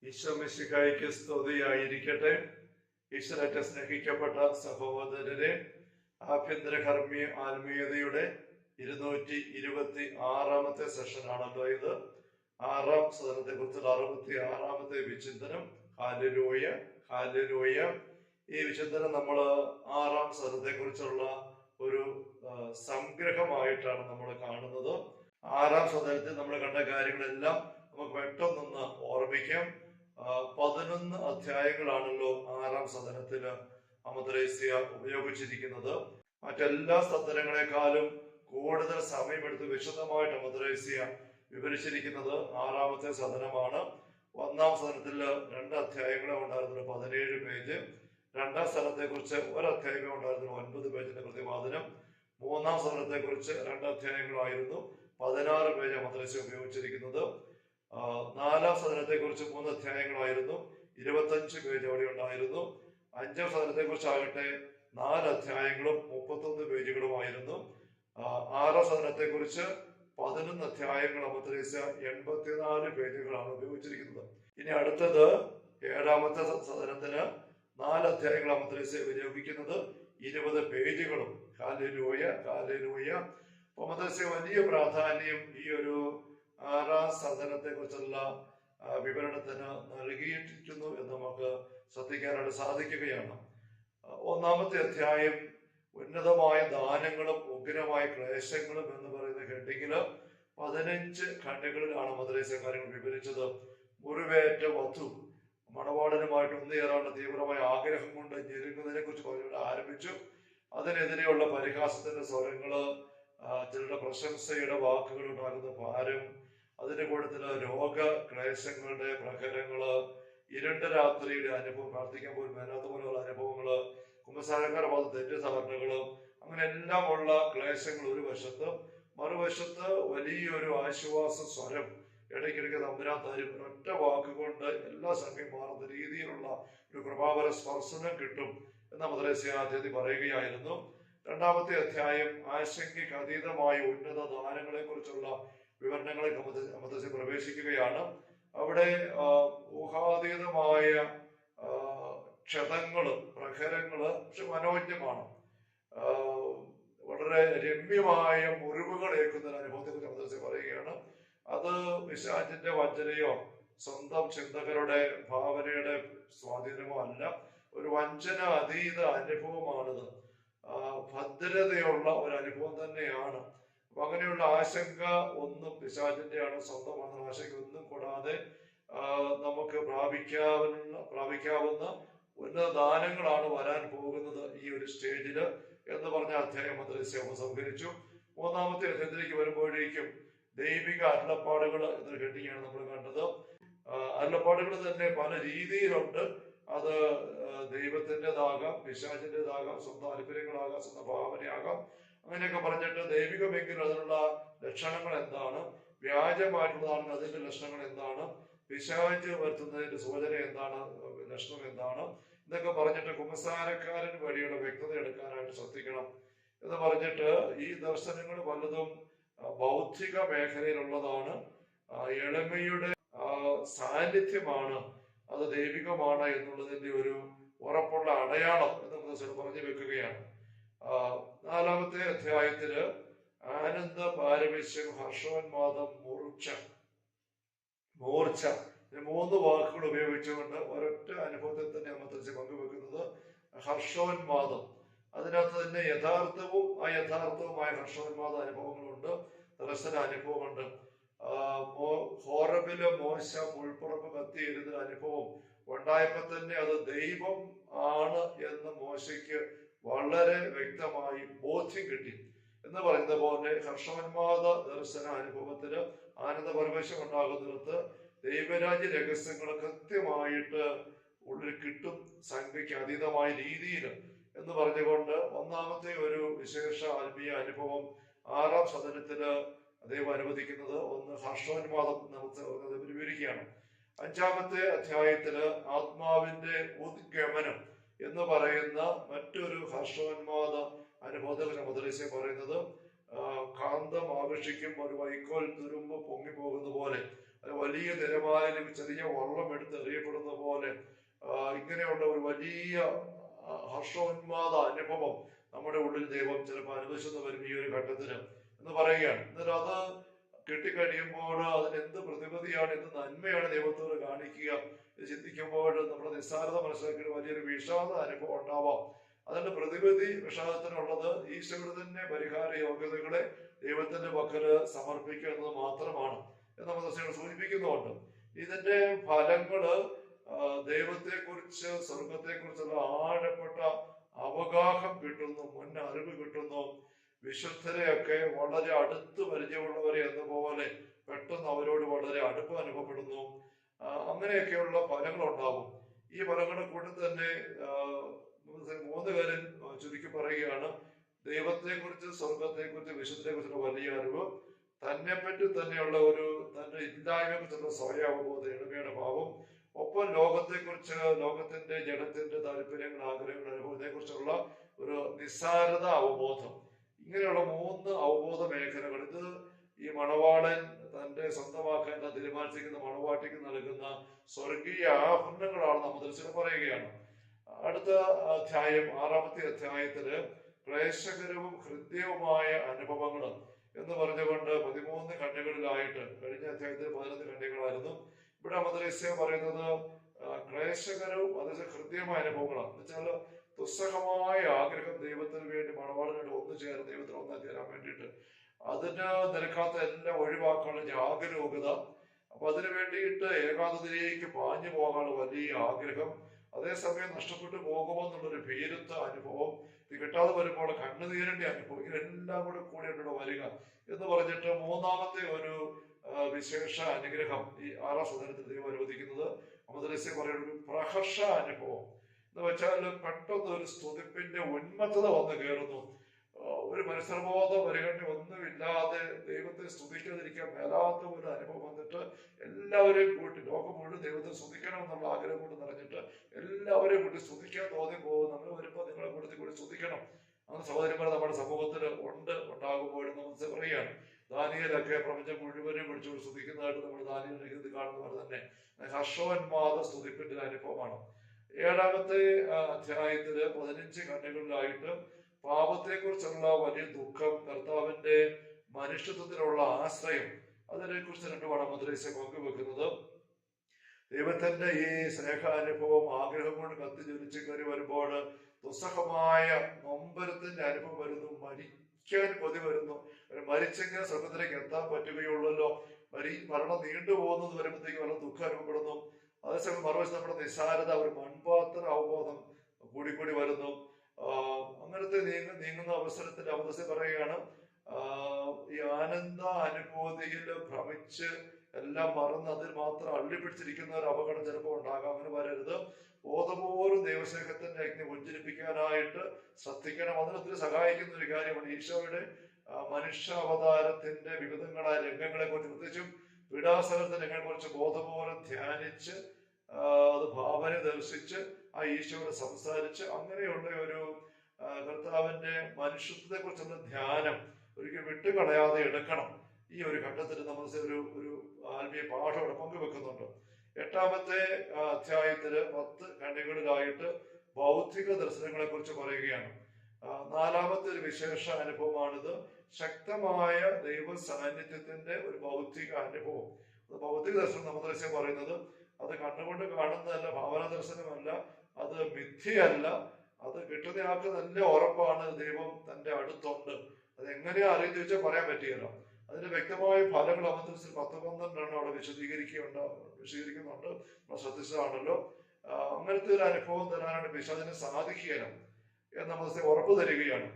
ഈശോ മിശിഹായ്ക്ക് സ്തുതിയായിരിക്കട്ടെ. ഈശ്വരത്തെ സ്നേഹിക്കപ്പെട്ട സഹോദരരെ, ആഭ്യന്തര കർമ്മീയ ആത്മീയതയുടെ 226 സെഷനാണല്ലോ ഇത്. 6ാം സദനത്തെ കുറിച്ചുള്ള 66ാമത്തെ വിചിന്തനം. Hallelujah, hallelujah. ഈ വിചിന്തനം നമ്മൾ 6ാം സദനത്തെ കുറിച്ചുള്ള ഒരു സംഗ്രഹമായിട്ടാണ് നമ്മൾ കാണുന്നത്. 6ാം സദനത്തിൽ നമ്മൾ കണ്ട കാര്യങ്ങളെല്ലാം നമുക്ക് പെട്ടെന്നൊന്ന് ഓർമ്മിക്കാം. 11 അധ്യായങ്ങളാണല്ലോ 6ാം സദനത്തില് അമദ്രേസ്യ ഉപയോഗിച്ചിരിക്കുന്നത്. മറ്റെല്ലാ സദനങ്ങളെക്കാളും കൂടുതൽ സമയമെടുത്ത് വിശദമായിട്ട് അമദ്രേസ്യ വിവരിച്ചിരിക്കുന്നത് 6ാമത്തെ സദനമാണ്. 1ാം സദനത്തിൽ 2 അധ്യായങ്ങളെ ഉണ്ടായിരുന്നത് 17 പേജ്. 2ാം സദനത്തെ കുറിച്ച് 1 അധ്യായമേ ഉണ്ടായിരുന്നു, 9 പേജിന്റെ പ്രതിപാദനം. 3ാം സദനത്തെ കുറിച്ച് 2 അധ്യായങ്ങളായിരുന്നു, 16 പേജ് അമദ്രേസ്യ ഉപയോഗിച്ചിരിക്കുന്നത്. 4ാം സദനത്തെ കുറിച്ച് 3 അധ്യായങ്ങളായിരുന്നു, 25 പേജ് അവിടെ ഉണ്ടായിരുന്നു. 5ാം സദനത്തെ കുറിച്ചാകട്ടെ 4 അധ്യായങ്ങളും 31 പേജുകളുമായിരുന്നു. 6ാം സദനത്തെ കുറിച്ച് 11 അധ്യായങ്ങൾ അമദ്രേസ്യ 84 പേജുകളാണ് ഉപയോഗിച്ചിരിക്കുന്നത്. ഇനി അടുത്തത് 7ാമത്തെ സദനത്തിന് 4 അധ്യായങ്ങൾ അമദ്രേസ്യ വിനിയോഗിക്കുന്നത് 20 പേജുകളും. Hallelujah, hallelujah. അമദ്രേസ്യ വലിയ പ്രാധാന്യം ഈ ഒരു 6ാം സദനത്തെ കുറിച്ചുള്ള വിവരണത്തിന് നൽകിയിരിക്കുന്നു എന്ന് നമുക്ക് ശ്രദ്ധിക്കാനായിട്ട് സാധിക്കുകയാണ്. 1ാമത്തെ അധ്യായം ഉന്നതമായ ദാനങ്ങളും ഉഗ്രമായ ക്ലേശങ്ങളും എന്ന് പറയുന്ന ഹെഡിങ്ങില് 15 ഖണ്ഡങ്ങളിലാണ് അമദ്രേസ്യ കാര്യങ്ങൾ വിവരിച്ചത്. മുറിവേറ്റ വധു മണവാളനുമായിട്ട് ഒന്നുചേരാനുള്ള തീവ്രമായ ആഗ്രഹം കൊണ്ട് ഞെരുങ്ങുന്നതിനെ കുറിച്ച് പറഞ്ഞുകൊണ്ട് ആരംഭിച്ചു. അതിനെതിരെയുള്ള പരിഹാസത്തിന്റെ സ്വരങ്ങള്, ചിലരുടെ പ്രശംസയുടെ വാക്കുകൾ ഉണ്ടാകുന്ന ഭാരം, അതിന്റെ കൂട്ടത്തില് രോഗക്ലേശങ്ങളുടെ പ്രഹരങ്ങള്, ഇരുണ്ട രാത്രിയുടെ അനുഭവം, പ്രാർത്ഥിക്കാൻ പോലും മേലാത്ത പോലെയുള്ള അനുഭവങ്ങള്, കുമ്പസാരക്കാരുടെ ഭാഗത്ത് തെറ്റിദ്ധാരണകള്, അങ്ങനെ എല്ലാം ഉള്ള ക്ലേശങ്ങൾ ഒരു വശത്ത്. മറുവശത്ത് വലിയൊരു ആശ്വാസ സ്വരം ഇടയ്ക്കിടയ്ക്ക് തമ്പുരാൻ തരും. ഒറ്റ വാക്കുകൊണ്ട് എല്ലാ സംഖ്യയും മാറുന്ന രീതിയിലുള്ള ഒരു കൃപാവര സ്പർശനം കിട്ടും എന്ന് അമദ്രേസ്യ ആദ്യത്തിൽ പറയുകയായിരുന്നു. 2ാമത്തെ അധ്യായം ആശങ്കയ്ക്ക് അതീതമായ ഉന്നത ദാനങ്ങളെ കുറിച്ചുള്ള വിവരണങ്ങളെ അമദ്രേസ്യ പ്രവേശിക്കുകയാണ്. അവിടെ ഊഹാതീതമായ ക്ഷതങ്ങള്, പ്രഹരങ്ങള്, പക്ഷെ മനോജ്ഞമാണ്. വളരെ രമ്യമായ മുറിവുകൾ ഏൽക്കുന്ന ഒരു അനുഭവത്തെ കുറിച്ച് അമദ്രേസ്യ പറയുകയാണ്. അത് പിശാചിന്റെ വഞ്ചനയോ സ്വന്തം ചിന്തകരുടെ ഭാവനയുടെ സ്വാധീനമോ അല്ല, ഒരു വഞ്ചന അതീത അനുഭവമാണിത്. ഭദ്രതയുള്ള ഒരു അനുഭവം തന്നെയാണ്. അപ്പൊ അങ്ങനെയുള്ള ആശങ്ക ഒന്നും പിശാചിന്റെയാണ്, സ്വന്തമാണ് ആശങ്ക ഒന്നും കൂടാതെ നമുക്ക് പ്രാപിക്കാവുന്ന ഉന്നത ദാനങ്ങളാണ് വരാൻ പോകുന്നത് ഈ ഒരു സ്റ്റേജില് എന്ന് പറഞ്ഞ അധ്യായം അമദ്രേസ്യ ഉപസംഹരിച്ചു. 3ാമത്തെ അധ്യായത്തിലേക്ക് വരുമ്പോഴേക്കും ദൈവിക അരുളപ്പാടുകൾ എന്നൊരു ഹെഡിങ്ങാണ് നമ്മൾ കണ്ടത്. അരുളപ്പാടുകൾ തന്നെ പല രീതിയിലുണ്ട്. അത് ദൈവത്തിൻ്റെതാകാം, പിശാചിൻ്റെതാകാം, സ്വന്തം താല്പര്യങ്ങളാകാം, സ്വന്തം ഭാവനയാകാം. അങ്ങനെയൊക്കെ പറഞ്ഞിട്ട് ദൈവികമെങ്കിലും അതിനുള്ള ലക്ഷണങ്ങൾ എന്താണ്, വ്യാജമായിട്ടുള്ളതാണെങ്കിൽ അതിന്റെ ലക്ഷണങ്ങൾ എന്താണ്, പിശാച് വരുത്തുന്നതിന്റെ സൂചന എന്താണ്, ലക്ഷണം എന്താണ് എന്നൊക്കെ പറഞ്ഞിട്ട് കുമ്പസാരക്കാരൻ വഴിയുടെ വ്യക്തത എടുക്കാനായിട്ട് ശ്രദ്ധിക്കണം എന്ന് പറഞ്ഞിട്ട് ഈ ദർശനങ്ങൾ പലതും ബൗദ്ധിക മേഖലയിലുള്ളതാണ്. എളിമയുടെ സാന്നിധ്യമാണ്, അത് ദൈവികമാണ് എന്നുള്ളതിന്റെ ഒരു ഉറപ്പുള്ള അടയാളം എന്ന് പറഞ്ഞു വെക്കുകയാണ്. 4ാമത്തെ അധ്യായത്തില് ആനന്ദ പാരവശ്യം, ഹർഷോന്മാദം, മൂർച്ച 3 വാക്കുകൾ ഉപയോഗിച്ചുകൊണ്ട് ഒരൊറ്റ അനുഭവത്തിൽ തന്നെ അമദ്രേസ്യ പങ്കുവെക്കുന്നത്. ഹർഷോന്മാദം, അതിനകത്ത് തന്നെ യഥാർത്ഥവും അയഥാർത്ഥവുമായ ഹർഷോന്മാദ അനുഭവങ്ങളുണ്ട്, ദർശന അനുഭവമുണ്ട്. ഹോറബില് മോശ മുൾപ്പുറപ്പ് കത്തിയിരുന്ന അനുഭവം ഉണ്ടായപ്പോ തന്നെ അത് ദൈവം ആണ് എന്ന് മോശയ്ക്ക് വളരെ വ്യക്തമായി ബോധ്യം കിട്ടി എന്ന് പറയുന്ന പോലെ ഹർഷോന്മാദ ദർശന അനുഭവത്തിന് ആനന്ദപരവശം ഉണ്ടാകുന്നിടത്ത് ദൈവരാജ്യ രഹസ്യങ്ങൾ കൃത്യമായിട്ട് ഉള്ളിൽ കിട്ടും, സംഖ്യയ്ക്ക് അതീതമായ രീതിയിൽ എന്ന് പറഞ്ഞുകൊണ്ട് 1ാമത്തെ ഒരു വിശേഷ ആത്മീയ അനുഭവം 6ാം സദനത്തില് ദൈവം അനുവദിക്കുന്നത് ഹർഷോന്മാദം നമുക്ക് വിവരിക്കുകയാണ്. 5ാമത്തെ അധ്യായത്തില് ആത്മാവിന്റെ ഉദ്ഗമനം എന്ന് പറയുന്ന മറ്റൊരു ഹർഷോന്മാദ അനുഭവത്തെ അമദ്രേസ്യ പറയുന്നത് കാന്തം ആകർഷിക്കും ഒരു വൈക്കോൽ തുരുമ്പ് പൊങ്ങിപ്പോകുന്ന പോലെ വലിയ തിരമാലയിൽ ചെറിയ വള്ളം എടുത്ത് എറിയപ്പെടുന്ന പോലെ ഇങ്ങനെയുള്ള ഒരു വലിയ ഹർഷോന്മാദ അനുഭവം നമ്മുടെ ഉള്ളിൽ ദൈവം ചിലപ്പോൾ അനുവദിച്ചെന്ന് വരും ഈ ഒരു ഘട്ടത്തിന് എന്ന് പറയുകയാണ്. എന്നിട്ട് അത് കിട്ടിക്കഴിയുമ്പോൾ അതിനെന്ത് പ്രതിപതിയാണ്, എന്ത് നന്മയാണ് ദൈവത്തോട് കാണിക്കുക ഇത് ചിന്തിക്കുമ്പോൾ നമ്മുടെ നിസ്സാരത മനസ്സിലാക്കിയിട്ട് വലിയൊരു വിഷാദ അനുഭവം ഉണ്ടാവാം. അതിന്റെ പ്രതിപതി വിഷാദത്തിനുള്ളത് ഈശോയുടെ തന്നെ പരിഹാര യോഗ്യതകളെ ദൈവത്തിന്റെ പക്കല് സമർപ്പിക്കുക എന്നത് മാത്രമാണ് എന്ന് നമ്മൾ സൂചിപ്പിക്കുന്നുണ്ട്. ഇതിന്റെ ഫലങ്ങള് ദൈവത്തെക്കുറിച്ച് സ്വർഗത്തെക്കുറിച്ചുള്ള ആഴപ്പെട്ട അവഗാഹം കിട്ടുന്നു, മുൻ അറിവ് കിട്ടുന്നു. വിശുദ്ധരെയൊക്കെ വളരെ അടുത്ത് പരിചയമുള്ളവരെ എന്ന പോലെ പെട്ടെന്ന് അവരോട് വളരെ അടുപ്പം അനുഭവപ്പെടുന്നു. അങ്ങനെയൊക്കെയുള്ള ഫലങ്ങൾ ഉണ്ടാവും. ഈ ഫലങ്ങളുടെ കൂടെ തന്നെ 3 കാര്യം ചുരുക്കി പറയുകയാണ്. ദൈവത്തെക്കുറിച്ച്, സ്വർഗത്തെക്കുറിച്ച്, വിശുദ്ധത്തെക്കുറിച്ചുള്ള വലിയ അറിവ്, തന്നെപ്പറ്റി തന്നെയുള്ള തന്റെ ഇല്ലായ്മയെക്കുറിച്ചുള്ള സ്വയ അവബോധം, എളിമയുടെ ഭാവം, ഒപ്പം ലോകത്തെക്കുറിച്ച്, ലോകത്തിന്റെ ജഡത്തിന്റെ താല്പര്യങ്ങൾ, ആഗ്രഹങ്ങൾ, അനുഭവത്തെ കുറിച്ചുള്ള ഒരു നിസ്സാരത അവബോധം. ഇങ്ങനെയുള്ള 3 അവബോധ മേഖലകൾ ഇത് ഈ മണവാളൻ തന്റെ സ്വന്തമാക്കാൻ തീരുമാനിച്ചിരിക്കുന്ന മണവാട്ടിക്ക് നൽകുന്ന സ്വർഗീയ ആഭരണങ്ങളാണ് നമ്മൾ പറയുകയാണ്. അടുത്ത അധ്യായം 6-ാമത്തെ അധ്യായത്തില് ക്ലേശകരവും ഹൃദ്യവുമായ അനുഭവങ്ങൾ എന്ന് പറഞ്ഞുകൊണ്ട് 13 ഖണ്ഡികളിലായിട്ട്, കഴിഞ്ഞ അധ്യായത്തിൽ 11 ഖണ്ഡികളായിരുന്നു. ഇവിടെ മദ്രസ്യ പറയുന്നത് ക്ലേശകരവും അതേ ഹൃദ്യമായ അനുഭവങ്ങളാണ്. എന്ന് വെച്ചാൽ ദുസ്സഹമായ ആഗ്രഹം ദൈവത്തിന് വേണ്ടി മണവാളനോട് ഒന്നു ചേർന്ന് ദൈവത്തിന് ഒന്നായി ചേരാൻ വേണ്ടിയിട്ട് അതിന് നിരക്കാത്ത എല്ലാം ഒഴിവാക്കാനുള്ള ജാഗരൂകത. അപ്പൊ അതിനു വേണ്ടിയിട്ട് ഏകാന്തതയിലേക്ക് പാഞ്ഞു പോകാനുള്ള വലിയ ആഗ്രഹം, അതേസമയം നഷ്ടപ്പെട്ടു പോകുമോ എന്നുള്ളൊരു ഭീരുത്വ അനുഭവം, ഇത് കിട്ടാതെ വരുമ്പോൾ കണ്ണുനീരിന്റെ അനുഭവം, ഇതെല്ലാം കൂടെ കൂടിയിട്ട് വരിക എന്ന് പറഞ്ഞിട്ട് 3-ാമത്തെ ഒരു വിശേഷ അനുഗ്രഹം ഈ 6-ാം സദനത്തിൽ ദൈവം അനുവദിക്കുന്നത് അമദ്രസ്യ പറയുന്ന ഒരു പ്രഹർഷ അനുഭവം എന്ന് വെച്ചാൽ പെട്ടെന്ന് ഒരു സ്തുതിപ്പിന്റെ ഉന്മത്തത വന്ന് കയറുന്നു. ഒരു മത്സരബോധ പരിഗണന ഒന്നുമില്ലാതെ ദൈവത്തെ സ്തുതിക്കാതിരിക്കാൻ മേലാത്ത ഒരു അനുഭവം വന്നിട്ട് എല്ലാവരെയും കൂട്ടി, ലോകം മുഴുവൻ ദൈവത്തെ സ്തുതിക്കണം എന്നുള്ള ആഗ്രഹം കൊണ്ട് നിറഞ്ഞിട്ട് എല്ലാവരെയും കൂട്ടി സ്തുതിക്കാൻ തോന്നി പോകും. നമ്മൾ വരുമ്പോൾ നിങ്ങളെ കൂടി സ്തുതിക്കണം. അങ്ങനെ സഹോദരന്മാർ നമ്മുടെ സമൂഹത്തിൽ ഉണ്ടാകുമ്പോഴും നമ്മൾ പറയുകയാണ്. ദാനിയേലൊക്കെ പ്രപഞ്ചം മുഴുവനും വിളിച്ചുകൊണ്ട് സ്തുതിക്കുന്നതായിട്ട് നമ്മൾ ദാനിയേൽ കാണുന്ന പോലെ തന്നെ ഹർഷോന്മാദ സ്തുതിപ്പിന്റെ അനുഭവമാണ്. 7-ാമത്തെ അധ്യായത്തില് 15 ഖണ്ഡികളിലായിട്ട് പാപത്തെക്കുറിച്ചുള്ള വലിയ ദുഃഖം, കർത്താവിന്റെ മനുഷ്യത്വത്തിലുള്ള ആശ്രയം, അതിനെ കുറിച്ച് 2 മദ്രസ്യ പങ്കുവെക്കുന്നത്. ദൈവത്തിന്റെ ഈ സ്നേഹാനുഭവം ആഗ്രഹം കൊണ്ട് കത്തി ജ്വലിച്ച് കയറി വരുമ്പോൾ ദുസ്സഹമായ നൊമ്പരത്തിന്റെ അനുഭവം വരുന്നു. മരിക്കാൻ കൊതി വരുന്നു. മരിച്ചെങ്കിൽ സ്വർഗത്തിലേക്ക് എത്താൻ പറ്റുകയുള്ളല്ലോ. മരണം നീണ്ടുപോകുന്നത് വരുമ്പോഴത്തേക്ക് വളരെ ദുഃഖം അനുഭവപ്പെടുന്നു. അതേസമയം മറുവശത്ത് നമ്മുടെ നിസ്സാരത, ഒരു മൺപാത്ര അവബോധം കൂടിക്കൂടി വരുന്നു. അങ്ങനത്തെ നീങ്ങുന്ന അവസരത്തിൽ അവസ്ഥ പറയുകയാണ്, ഈ ആനന്ദ അനുഭൂതിയിൽ ഭ്രമിച്ച് എല്ലാം മറന്ന് അതിൽ മാത്രം അള്ളിപ്പിടിച്ചിരിക്കുന്ന ഒരു അപകടം ചിലപ്പോൾ ഉണ്ടാകാം. അങ്ങനെ വരരുത്. ബോധപൂർവ്വം ദൈവസ്നേഹത്തിന്റെ അഗ്നി പുഞ്ചിരിപ്പിക്കാനായിട്ട് ശ്രദ്ധിക്കണം. അതിനൊത്തിരി സഹായിക്കുന്ന ഒരു കാര്യമാണ് ഈശോയുടെ മനുഷ്യാവതാരത്തിന്റെ വിവിധങ്ങളായ രംഗങ്ങളെ കുറിച്ച്, പ്രത്യേകിച്ചും പീഡാസനത്തിന്റെ രംഗങ്ങളെ കുറിച്ച് ബോധപൂർവ്വം ധ്യാനിച്ച് അത് ഭാവന ദർശിച്ച് ആ ഈശോയോട് സംസാരിച്ച് അങ്ങനെയുള്ള ഒരു കർത്താവിന്റെ മനുഷ്യത്വത്തെ കുറിച്ചുള്ള ധ്യാനം ഒരിക്കലും വിട്ടുകളയാതെ എടുക്കണം. ഈ ഒരു ഘട്ടത്തിൽ നമ്മൾ ഒരു ആത്മീയ പാഠം അവിടെ പങ്കുവെക്കുന്നുണ്ട്. 8-ാമത്തെ അധ്യായത്തില് 10 ഖണ്ഡികളിലായിട്ട് ഭൗതിക ദർശനങ്ങളെ കുറിച്ച് പറയുകയാണ്. 4-ാമത്തെ ഒരു വിശേഷ അനുഭവമാണിത്. ശക്തമായ ദൈവ സാന്നിധ്യത്തിന്റെ ഒരു ഭൗതിക അനുഭവം. ഭൗതിക ദർശനം നമ്മൾ പറയുന്നത് അത് കണ്ണുകൊണ്ട് കാണുന്നതല്ല, ഭാവന ദർശനമല്ല, അത് മിഥ്യയല്ല, അത് കിട്ടുന്നയാൾക്ക് നല്ല ഉറപ്പാണ് ദൈവം തന്റെ അടുത്തുണ്ട്. അത് എങ്ങനെയാ അറിയുന്ന ചോദിച്ചാൽ പറയാൻ പറ്റിയല്ലോ. അതിന്റെ വ്യക്തമായ ഫലങ്ങൾ അമദ്രസ്യത്തിൽ 10-12 അവിടെ വിശദീകരിക്കുന്നുണ്ട്. നമ്മൾ ശ്രദ്ധിച്ചതാണല്ലോ. അങ്ങനത്തെ ഒരു അനുഭവം തരാനാണ് പിശാചിന് സാധിക്കുകയില്ല എന്ന് നമ്മൾ ഉറപ്പ് തരികയാണ്.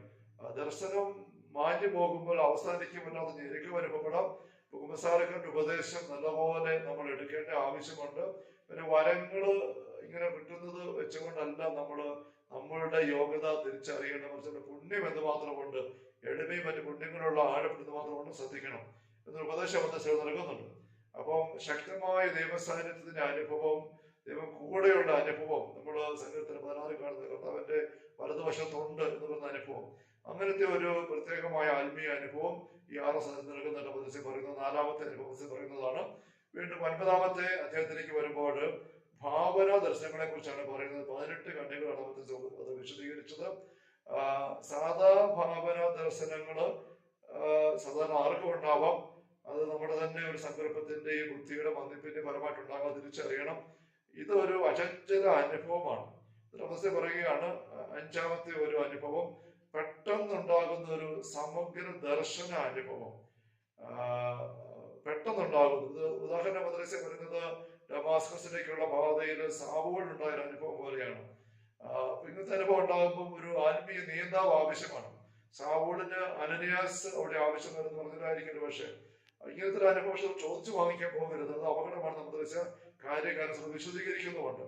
ദർശനം മാഞ്ഞു പോകുമ്പോൾ അവസാനിക്കുമല്ലാതെ ഞെരുക്കം അനുഭവപ്പെടാം. കുമ്പസാരക്കാരുടെ ഉപദേശം നല്ലപോലെ നമ്മൾ എടുക്കേണ്ട ആവശ്യമുണ്ട്. പിന്നെ വരങ്ങള് ഇങ്ങനെ കിട്ടുന്നത് വെച്ചുകൊണ്ടല്ല നമ്മളുടെ യോഗ്യത തിരിച്ചറിയേണ്ട, മറിച്ചുള്ള പുണ്യം എന്ന് മാത്രമുണ്ട്, എളിമയും മറ്റു പുണ്യങ്ങളുള്ള ആഴപ്പെടുന്നത് മാത്രമുണ്ട്, ശ്രദ്ധിക്കണം എന്നൊരു ഉപദേശം നൽകുന്നുണ്ട്. അപ്പം ശക്തമായ ദൈവസാന്നിധ്യത്തിന്റെ അനുഭവം, ദൈവം കൂടെയുള്ള അനുഭവം, നമ്മൾ സംഘത്തിന് 16 കാണുന്ന കർത്താവിന്റെ വലതുവശത്തുണ്ട് എന്ന് പറയുന്ന അനുഭവം, അങ്ങനത്തെ ഒരു പ്രത്യേകമായ ആത്മീയ അനുഭവം ഈ 6 സ്ഥലത്ത് നൽകുന്നുണ്ട്. പറയുന്നത് 4-ാമത്തെ അനുഭവത്തിൽ പറയുന്നതാണ്. വീണ്ടും 9-ാമത്തെ അധ്യായത്തിലേക്ക് വരുമ്പോൾ ഭാവന ദർശനങ്ങളെ കുറിച്ചാണ് പറയുന്നത്. 18 കണ്ണികളാണ് അത് വിശദീകരിച്ചത്. സാധാ ഭാവന ദർശനങ്ങള് സാധാരണ ആർക്കും ഉണ്ടാവാം. അത് നമ്മുടെ തന്നെ ഒരു സങ്കല്പത്തിന്റെയും ബുദ്ധിയുടെ മന്ദിപ്പിന്റെ ഫലമായിട്ടുണ്ടാകാൻ തിരിച്ചറിയണം. ഇതൊരു അചഞ്ചല അനുഭവമാണ്. നമസ്തേ പറയുകയാണ്, 5-ാമത്തെ ഒരു അനുഭവം പെട്ടെന്നുണ്ടാകുന്ന ഒരു സമഗ്ര ദർശന അനുഭവം പെട്ടെന്നുണ്ടാകുന്നത്. ഉദാഹരണം മദ്രസ പറയുന്നത് ഡമാസ്കസിലേക്കുള്ള പാതയിൽ സാവൂളിനുണ്ടായ ഒരു അനുഭവം പോലെയാണ്. ഇങ്ങനത്തെ അനുഭവം ഉണ്ടാകുമ്പോൾ ഒരു ആത്മീയ നേതാവ് ആവശ്യമാണ്. സാവൂളിന് അനനിയാസ് അവിടെ ആവശ്യം വരുന്ന പറഞ്ഞതായിരിക്കും. പക്ഷെ ഇങ്ങനത്തെ ഒരു അനുഭവം ചോദിച്ചു വാങ്ങിക്കാൻ പോകരുത്, അത് അപകടമാണ്. മദ്രസ കാര്യകാലം വിശദീകരിക്കുന്നുമുണ്ട്.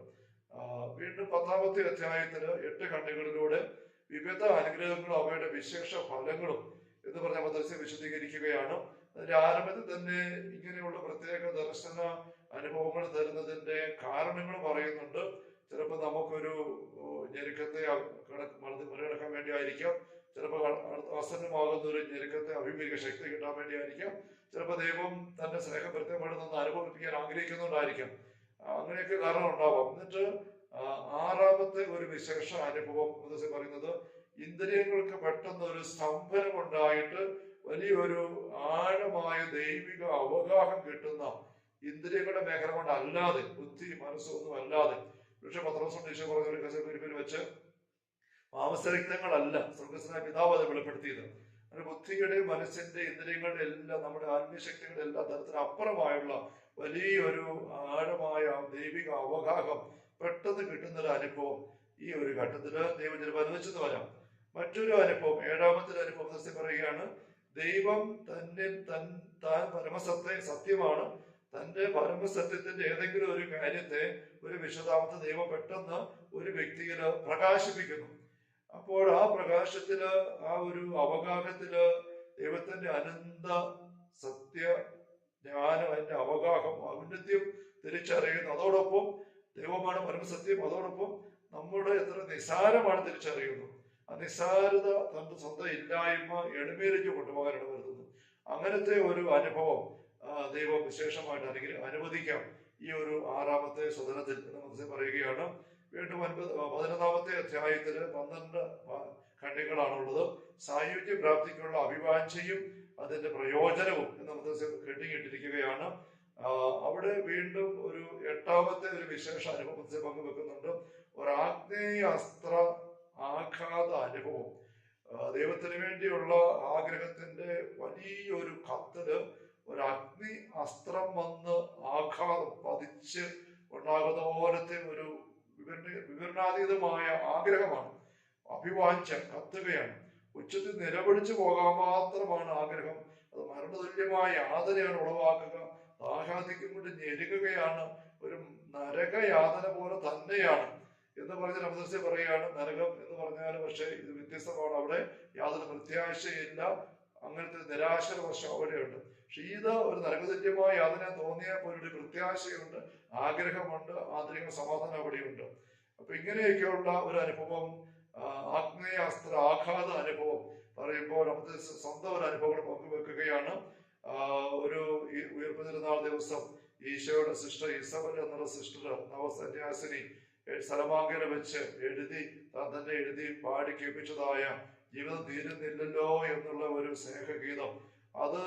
വീണ്ടും 10-ാമത്തെ അധ്യായത്തില് 8 കണ്ണുകളിലൂടെ വിവിധ അനുഗ്രഹങ്ങളും അവയുടെ വിശേഷ ഫലങ്ങളും എന്ന് പറഞ്ഞ മദ്രസ വിശദീകരിക്കുകയാണ്. അതിന്റെ ആരംഭത്തിൽ തന്നെ ഇങ്ങനെയുള്ള പ്രത്യേക ദർശന അനുഭവങ്ങൾ തരുന്നതിന്റെ കാരണങ്ങൾ പറയുന്നുണ്ട്. ചിലപ്പോൾ നമുക്കൊരു ഞെരുക്കത്തെ മറികടക്കാൻ വേണ്ടി ആയിരിക്കാം, ചിലപ്പോൾ ആസന്നമാകുന്ന ഒരു ഞെരുക്കത്തെ അഭിമുഖിക ശക്തി കിട്ടാൻ വേണ്ടി ആയിരിക്കാം, ചിലപ്പോൾ ദൈവം തന്റെ സ്നേഹം പ്രത്യേകമാണെന്ന് അനുഭവിപ്പിക്കാൻ ആഗ്രഹിക്കുന്നുണ്ടായിരിക്കാം. അങ്ങനെയൊക്കെ കാരണം ഉണ്ടാവാം. എന്നിട്ട് 6-ാമത്തെ ഒരു വിശേഷ അനുഭവം പറയുന്നത് ഇന്ദ്രിയങ്ങൾക്ക് പെട്ടെന്ന് ഒരു സ്തംഭനം ഉണ്ടായിട്ട് വലിയൊരു ആഴമായ ദൈവിക അവഗാഹം കിട്ടുന്ന, ഇന്ദ്രിയങ്ങളുടെ മേഖല കൊണ്ടല്ലാതെ, ബുദ്ധി മനസ്സൊന്നും അല്ലാതെ. പക്ഷെ പത്രോസ് ടീച്ചർ പറഞ്ഞ ഒരു കസേരയിൽ വെച്ച് മാംസരക്തങ്ങളല്ല സ്വർഗസ്വനായ പിതാവ് അത് വെളിപ്പെടുത്തിയത്. അങ്ങനെ ബുദ്ധിയുടെ, മനസ്സിന്റെ, ഇന്ദ്രിയങ്ങളുടെ എല്ലാം, നമ്മുടെ ആത്മീയശക്തികളുടെ എല്ലാ തരത്തിനപ്പുറമായുള്ള വലിയൊരു ആഴമായ ദൈവിക അവഗാഹം പെട്ടെന്ന് കിട്ടുന്നൊരു അനുഭവം ഈ ഒരു ഘട്ടത്തില് ദൈവം ചിലപ്പോൾ അനുവദിച്ചെന്ന് വരാം. മറ്റൊരു അനുഭവം, 7-ാമത്തെ അനുഭവം പറയുകയാണ്, ദൈവം താൻ സത്യമാണ്. തന്റെ പരമസത്യത്തിന്റെ ഏതെങ്കിലും ഒരു കാര്യത്തെ, ഒരു വിശദാംശത്തെ ദൈവം പെട്ടെന്ന് ഒരു വ്യക്തിയില് പ്രകാശിപ്പിക്കുന്നു. അപ്പോൾ ആ പ്രകാശത്തില്, ആ ഒരു അവഗാഹത്തില് ദൈവത്തിന്റെ അനന്ത സത്യ ജ്ഞാനം, അതിന്റെ അവഗാഹം, ഔന്നത്യം തിരിച്ചറിയുന്നു. അതോടൊപ്പം ദൈവമാണ് പരമസത്യം, അതോടൊപ്പം നമ്മുടെ എത്ര നിസാരമാണ് തിരിച്ചറിയുന്നു. ആ നിസാരത തന്റെ സ്വന്തം ഇല്ലായ്മ എളിമയിലേക്ക് കൊണ്ടുപോകാനാണ് വരുന്നത്. അങ്ങനത്തെ ഒരു അനുഭവം ദൈവം വിശേഷമായിട്ട് അല്ലെങ്കിൽ അനുവദിക്കാം ഈ ഒരു 6-ാമത്തെ സ്വതനത്തിൽ എന്ന് പറയുകയാണ്. വീണ്ടും 11-ാമത്തെ അധ്യായത്തില് 12 ഖണ്ഡികളാണുള്ളത്. സായുജ്യ പ്രാപ്തിക്കുള്ള അഭിവാഞ്ചയും അതിന്റെ പ്രയോജനവും എന്ന് നമുക്ക് കെട്ടിക്കിട്ടിരിക്കുകയാണ്. അവിടെ വീണ്ടും ഒരു 8-ാമത്തെ ഒരു വിശേഷ അനുഭവത്തെ പങ്കുവെക്കുന്നുണ്ട്. ഒരു ആഗ്നേയ അസ്ത്ര ആഘാത അനുഭവം. ദൈവത്തിന് വേണ്ടിയുള്ള ആഗ്രഹത്തിന്റെ വലിയൊരു കത്തില് ഒരു അഗ്നി അസ്ത്രം വന്ന് ആഘാതം പതിച്ച് ഉണ്ടാകുന്ന പോലത്തെ ഒരു വിവരണാതീതമായ ആഗ്രഹമാണ്. അഭിവാഞ്ച കത്തുകയാണ്, ഉച്ചത്തിൽ നിലവിളിച്ചു പോകാൻ മാത്രമാണ് ആഗ്രഹം. അത് മരണതുല്യമായ യാതനയാണ് ഉളവാക്കുക. ആഹ്ലാദിക്കും കൊണ്ട് ഞെരുകയാണ്, ഒരു നരകയാതന പോലെ തന്നെയാണ് എന്ന് പറഞ്ഞ നമസ്തേ പറയുകയാണ്. നരകം എന്ന് പറഞ്ഞാൽ പക്ഷെ ഇത് വ്യത്യസ്തമാണ്. അവിടെ യാതൊരു പ്രത്യാശയില്ല, അങ്ങനത്തെ നിരാശവശം അവിടെയുണ്ട്. പക്ഷെ ഇത് ഒരു നരകതുല്യമായ യാതന തോന്നിയാൽ പോലും ഒരു പ്രത്യാശയുണ്ട്, ആഗ്രഹമുണ്ട്, ആന്തരിക സമാധാനം അവിടെയുണ്ട്. അപ്പൊ ഇങ്ങനെയൊക്കെയുള്ള ഒരു അനുഭവം, ആഗ്നേയാസ്ത്ര ആഘാത അനുഭവം പറയുമ്പോൾ നമുക്ക് സ്വന്തം ഒരു അനുഭവങ്ങൾ പങ്കുവെക്കുകയാണ്. ഒരു ഉയർപ്പ് തിരുനാൾ ദിവസം ഈശോയുടെ സിസ്റ്റർ ഇസബൽ എന്നുള്ള സിസ്റ്റർ, നവസന്യാസിനി, സലമാങ്കര വെച്ച് താൻ തന്നെ എഴുതി പാടി കേൾപ്പിച്ചതായ ജീവിതം തീരുന്നില്ലല്ലോ എന്നുള്ള ഒരു സ്നേഹഗീതം, അത്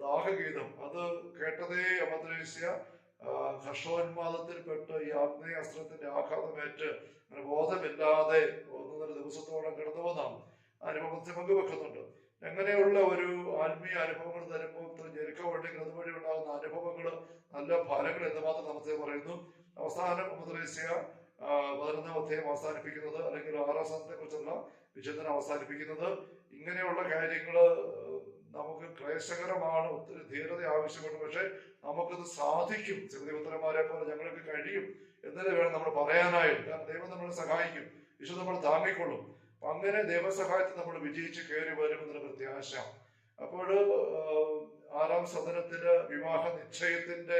ദാഹഗീതം, അത് കേട്ടതേ അമദ്രേസ്യ ഹർഷോന്മാദത്തിൽപ്പെട്ട് ഈ ആഗ്നേയാസ്ത്രത്തിന്റെ ആഘാതമേറ്റ് ബോധമില്ലാതെ 1.5 ദിവസത്തോളം കിടന്നുവെന്നാണ് അനുഭവത്തെ പങ്കുവെക്കുന്നുണ്ട്. എങ്ങനെയുള്ള ഒരു ആത്മീയ അനുഭവങ്ങൾ തരുമ്പോൾ ഞെരുക്കമുണ്ടെങ്കിൽ അതുവഴി ഉണ്ടാകുന്ന അനുഭവങ്ങൾ, നല്ല ഫലങ്ങൾ എന്തുമാത്രം നമുക്ക് പറയുന്നു. അവസാനം മദ്രസ്യ 11-ാം അധ്യായം അവസാനിപ്പിക്കുന്നത്, അല്ലെങ്കിൽ 6-ാം സ്ഥാനത്തെ കുറിച്ചുള്ള വിചിന്തനം അവസാനിപ്പിക്കുന്നത്, ഇങ്ങനെയുള്ള കാര്യങ്ങൾ നമുക്ക് ക്ലേശകരമാണ്, ഒത്തിരി ധീരത ആവശ്യമുണ്ട്, പക്ഷെ നമുക്കത് സാധിക്കും. ദൈവപുത്രന്മാരെ പോലെ ഞങ്ങൾക്ക് കഴിയും എന്നല്ലേ വേണം നമ്മൾ പറയാനായിട്ട്. കാരണം ദൈവം നമ്മളെ സഹായിക്കും, വിശുദ്ധ നമ്മൾ താങ്ങിക്കൊള്ളും. അപ്പൊ അങ്ങനെ ദൈവസഹായത്തിൽ നമ്മൾ വിജയിച്ച് കയറി വരുമെന്നൊരു പ്രത്യാശ. അപ്പോൾ 6-ാം സദനത്തില് വിവാഹ നിശ്ചയത്തിന്റെ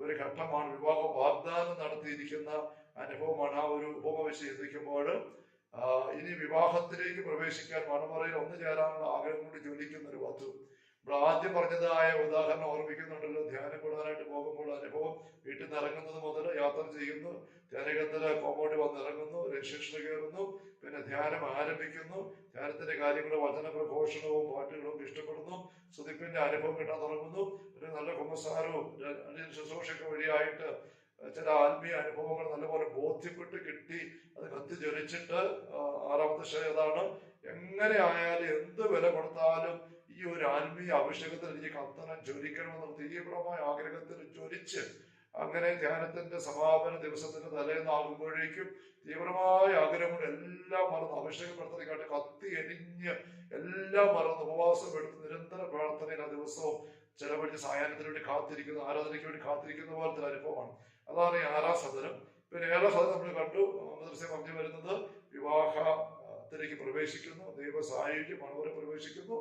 ഒരു ഘട്ടമാണ്. വിവാഹ വാഗ്ദാനം നടത്തിയിരിക്കുന്ന അനുഭവമാണ്. ആ ഒരു ഉപമ വെച്ച് ചിന്തിക്കുമ്പോൾ ഇനി വിവാഹത്തിലേക്ക് പ്രവേശിക്കാൻ മണമറയിൽ ഒന്നു ചേരാനുള്ള ആഗ്രഹം കൊണ്ട് ജ്വലിക്കുന്ന ഒരു വധു. നമ്മൾ ആദ്യം പറഞ്ഞതായ ഉദാഹരണം ഓർമ്മിക്കുന്നുണ്ടല്ലോ. ധ്യാനം കൂടാനായിട്ട് പോകുമ്പോൾ വീട്ടിൽ നിന്ന് ഇറങ്ങുന്നത് മുതൽ യാത്ര ചെയ്യുന്നു, ധ്യാനകേന്ദ്ര കോമ്പൗണ്ടിൽ വന്ന് ഇറങ്ങുന്നു, രജിസ്ട്രേഷനിൽ കയറുന്നു, പിന്നെ ധ്യാനം ആരംഭിക്കുന്നു, ധ്യാനത്തിന്റെ കാര്യങ്ങളും വചന പ്രഘോഷണവും പാട്ടുകളും ഇഷ്ടപ്പെടുന്നു, സ്തുതിപ്പിന്റെ അനുഭവം കിട്ടാൻ തുടങ്ങുന്നു, ഒരു നല്ല കുമ്പസാരവും ശുശ്രൂഷയ്ക്ക് വഴിയായിട്ട് ചില ആത്മീയ അനുഭവങ്ങൾ നല്ലപോലെ ബോധ്യപ്പെട്ട് കിട്ടി, അത് കത്തി ജ്വലിച്ചിട്ട് ആറാമത്തെ അതാണ്, എങ്ങനെ ആയാലും എന്ത് വില കൊടുത്താലും ഈ ഒരു ആത്മീയ അഭിഷേകത്തിൽ എനിക്ക് കത്തണം, ജ്വലിക്കണമെന്നുള്ള തീവ്രമായ ആഗ്രഹത്തിൽ ജ്വലിച്ച് അങ്ങനെ ധ്യാനത്തിന്റെ സമാപന ദിവസത്തിന്റെ തലേന്നാകുമ്പോഴേക്കും തീവ്രമായ ആഗ്രഹങ്ങൾ എല്ലാം മറന്ന് അഭിഷേകപ്പെടുത്തലിക്കാട്ട് കത്തി എരിഞ്ഞ് എല്ലാം മറന്ന് ഉപവാസം എടുത്ത് നിരന്തര പ്രാർത്ഥനയിൽ ആ ദിവസവും ചിലവഴി സായാഹ്നത്തിന് വേണ്ടി കാത്തിരിക്കുന്ന, ആരാധനയ്ക്ക് വേണ്ടി കാത്തിരിക്കുന്ന പോലത്തെ അനുഭവമാണ്. അതാണ് ഈ 6ാം സദനം. പിന്നെ 7ാം സദനം നമ്മൾ കണ്ടു, മദ്രസ പറഞ്ഞു വരുന്നത് വിവാഹത്തിലേക്ക് പ്രവേശിക്കുന്നു, ദൈവ സായുജ്യം മണവരെ പ്രവേശിക്കുന്നു.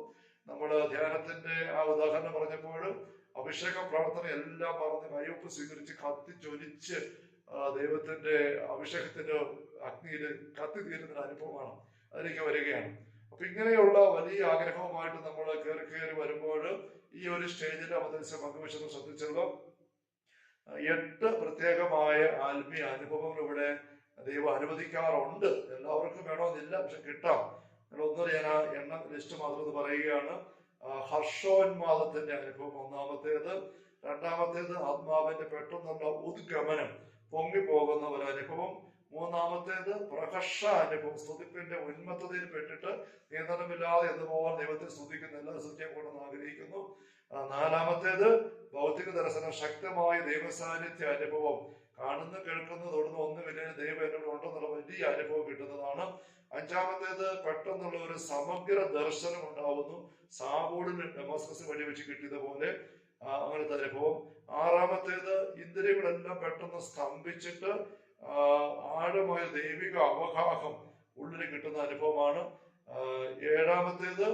നമ്മൾ ധ്യാനത്തിന്റെ ആ ഉദാഹരണം പറഞ്ഞപ്പോൾ അഭിഷേക പ്രാർത്ഥന എല്ലാം പറഞ്ഞ് കയ്യൊപ്പ് സ്വീകരിച്ച് കത്തിച്ചൊലിച്ച് ദൈവത്തിന്റെ അഭിഷേകത്തിന്റെ അഗ്നിയിൽ കത്തി തീരുന്ന അനുഭവമാണ്, അതിലേക്ക് വരികയാണ്. അപ്പൊ ഇങ്ങനെയുള്ള വലിയ ആഗ്രഹവുമായിട്ട് നമ്മൾ കയറി വരുമ്പോൾ ഈ ഒരു സ്റ്റേജിൽ അവതരിച്ച പങ്കുവെച്ചെന്ന് ശ്രദ്ധിച്ചല്ലോ, 8 പ്രത്യേകമായ ആത്മീയ അനുഭവങ്ങൾ ഇവിടെ ദൈവം അനുവദിക്കാറുണ്ട്. എല്ലാവർക്കും വേണമെന്നില്ല, പക്ഷെ കിട്ടാം. ഒന്നും ഞാൻ ആ ലിസ്റ്റ് മാത്രം പറയുകയാണ്. ഹർഷോന്മാദത്തിന്റെ അനുഭവം ഒന്നാമത്തേത്. രണ്ടാമത്തേത് ആത്മാവിന്റെ പെട്ടെന്നുള്ള ഉദ്ഗമനം, പൊങ്ങിപ്പോകുന്ന ഒരു അനുഭവം. മൂന്നാമത്തേത് പ്രഹർഷ അനുഭവം, സ്തുതിപ്പിന്റെ ഉന്മത്തതയിൽ പെട്ടിട്ട് നിയന്ത്രണമില്ലാതെ എന്തുപോലെ ദൈവത്തെ സ്തുതിക്കുന്ന എല്ലാ സ്തുതിയെ കൊണ്ടെന്ന് ആഗ്രഹിക്കുന്നു. നാലാമത്തേത് ഭൗതിക ദർശനം, ശക്തമായ ദൈവസാന്നിധ്യ അനുഭവം, കാണുന്ന കേൾക്കുന്ന തൊടുന്ന ഒന്നുമില്ല, ദൈവം എന്നോട് ഉണ്ടെന്നുള്ള വലിയ അനുഭവം കിട്ടുന്നതാണ്. അഞ്ചാമത്തേത് പെട്ടെന്നുള്ള ഒരു സമഗ്ര ദർശനം ഉണ്ടാവുന്നു, സാവൂളിന് ഡമാസ്കസ് വഴി വെച്ച് കിട്ടിയതുപോലെ അങ്ങനത്തെ അനുഭവം. ആറാമത്തേത് ഇന്ദ്രിയങ്ങളെല്ലാം പെട്ടെന്ന് സ്തംഭിച്ചിട്ട് ആഴമായ ദൈവിക അവഗാഹം ഉള്ളിൽ കിട്ടുന്ന അനുഭവമാണ്. ഏഴാമത്തേത്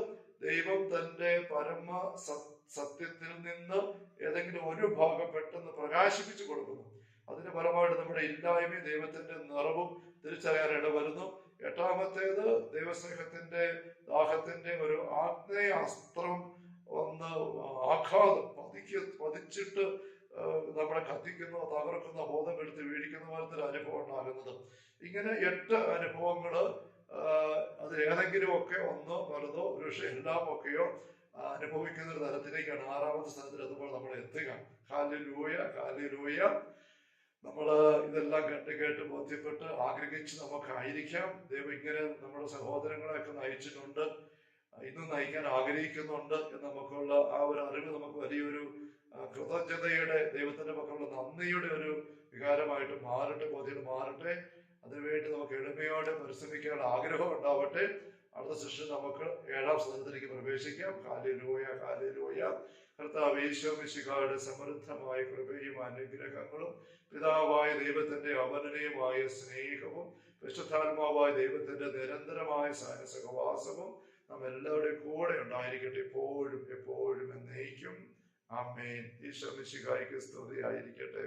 ദൈവം തന്റെ പരമ സത്യത്തിൽ നിന്ന് ഏതെങ്കിലും ഒരു ഭാഗം പെട്ടെന്ന് പ്രകാശിപ്പിച്ചു കൊടുക്കുന്നു. അതിന് പരമായിട്ട് നമ്മുടെ ഇല്ലായ്മയും ദൈവത്തിന്റെ നിറവും തിരിച്ചറിയാൻ ഇടവരുന്നു. എട്ടാമത്തേത് ദൈവസ്നേഹത്തിന്റെ ദാഹത്തിന്റെ ഒരു ആഗ്നേയ അസ്ത്രം ഒന്ന് ആഘാതം പതിച്ചിട്ട് നമ്മളെ കത്തിക്കുന്ന, തകർക്കുന്ന, ബോധം എടുത്ത് വീഴിക്കുന്ന പോലത്തെ ഒരു അനുഭവം ഉണ്ടാകുന്നത്. ഇങ്ങനെ 8 അനുഭവങ്ങള് അതിലേതെങ്കിലും ഒക്കെ ഒന്നോ വലുതോ ഒരു പക്ഷെ എല്ലാം ഒക്കെയോ അനുഭവിക്കുന്ന ഒരു തലത്തിലേക്കാണ് 6ാമത്തെ സ്ഥലത്തിൽ അതുപോലെ നമ്മൾ എത്തുക. Hallelujah, hallelujah. നമ്മള് ഇതെല്ലാം കേട്ട് ബോധ്യപ്പെട്ട് ആഗ്രഹിച്ച് നമുക്കായിരിക്കാം. ദൈവം ഇങ്ങനെ നമ്മുടെ സഹോദരങ്ങളെയൊക്കെ നയിച്ചിട്ടുണ്ട്, ഇന്നും നയിക്കാൻ ആഗ്രഹിക്കുന്നുണ്ട് എന്ന് നമുക്കുള്ള ആ ഒരു അറിവ് നമുക്ക് വലിയൊരു കൃതജ്ഞതയുടെ, ദൈവത്തിന്റെ പക്കലുള്ള നന്ദിയുടെ ഒരു വികാരമായിട്ട് മാറട്ടെ, ബോധ്യം മാറട്ടെ. അതിനുവേണ്ടി നമുക്ക് എളിമയോടെ പരിശ്രമിക്കാൻ ആഗ്രഹം ഉണ്ടാവട്ടെ. അടുത്ത സെഷൻ നമുക്ക് 7ാം സദനത്തിലേക്ക് പ്രവേശിക്കാം. Hallelujah, hallelujah. കർത്താവ് യേശു മിശിഹായുടെ സമൃദ്ധമായ കൃപയും അനുഗ്രഹങ്ങളും പിതാവായ ദൈവത്തിന്റെ അവർണ്ണനീയമായ സ്നേഹവും പരിശുദ്ധാത്മാവായ ദൈവത്തിന്റെ നിരന്തരമായ സഹവാസവും നാം എല്ലാവരുടെയും കൂടെ ഉണ്ടായിരിക്കട്ടെ, എപ്പോഴും എപ്പോഴും എന്നേക്കും. ആമേൻ. ഈശോ മിശിഹായ്ക്ക് സ്തുതിയായിരിക്കട്ടെ.